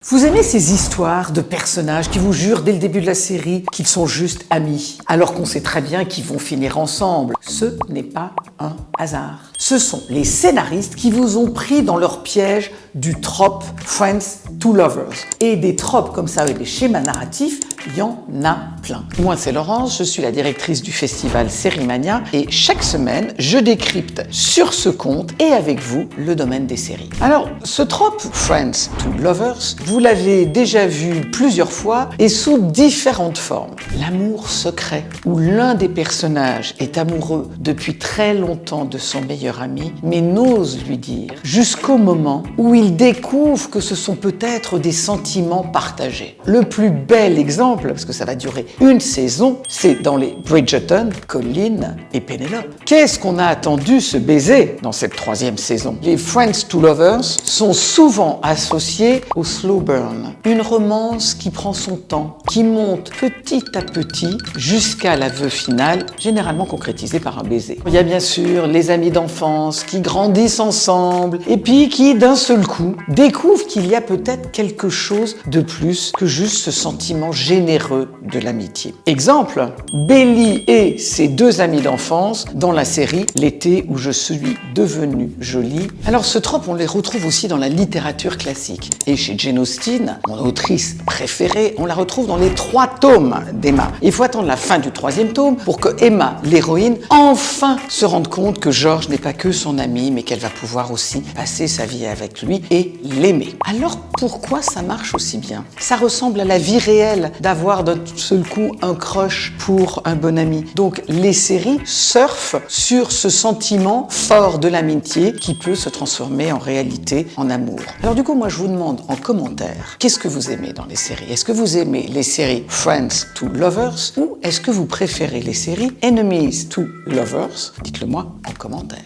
Vous aimez ces histoires de personnages qui vous jurent dès le début de la série qu'ils sont juste amis, alors qu'on sait très bien qu'ils vont finir ensemble. Ce n'est pas un hasard. Ce sont les scénaristes qui vous ont pris dans leur piège du trope Friends to Lovers. Et des tropes comme ça, avec des schémas narratifs, il y en a plein. Moi, c'est Laurence, je suis la directrice du festival Sérimania et chaque semaine, je décrypte sur ce compte et avec vous le domaine des séries. Alors, ce trope Friends to Lovers, vous l'avez déjà vu plusieurs fois et sous différentes formes. L'amour secret, où l'un des personnages est amoureux depuis très longtemps de son meilleur ami, mais n'ose lui dire, jusqu'au moment où il découvre que ce sont peut-être des sentiments partagés. Le plus bel exemple, parce que ça va durer une saison, c'est dans les Bridgerton, Colin et Penelope. Qu'est-ce qu'on a attendu ce baiser dans cette troisième saison? Les Friends to Lovers sont souvent associés au slow burn, une romance qui prend son temps, qui monte petit à petit jusqu'à l'aveu final, généralement concrétisé par un baiser. Il y a bien sûr les amis d'enfance qui grandissent ensemble et puis qui d'un seul coup découvrent qu'il y a peut-être quelque chose de plus que juste ce sentiment généreux de l'amitié. Exemple, Belly et ses deux amis d'enfance dans la série L'été où je suis devenue jolie. Alors ce trope, on les retrouve aussi dans la littérature classique. Et chez Jane Austen, mon autrice préférée, on la retrouve dans les 3 tomes d'Emma. Il faut attendre la fin du 3e tome pour que Emma, l'héroïne, enfin se rende compte que George n'est pas que son ami, mais qu'elle va pouvoir aussi passer sa vie avec lui et l'aimer. Alors pourquoi ça marche aussi bien? Ça ressemble à la vie réelle d'avoir d'un seul coup un crush pour un bon ami. Donc les séries surfent sur ce sentiment fort de l'amitié qui peut se transformer en réalité en amour. Alors du coup, moi je vous demande en commentaire, qu'est-ce que vous aimez dans les séries? Est-ce que vous aimez les séries Friends to Lovers ou est-ce que vous préférez les séries Enemies to Lovers? Dites-le moi en commentaire.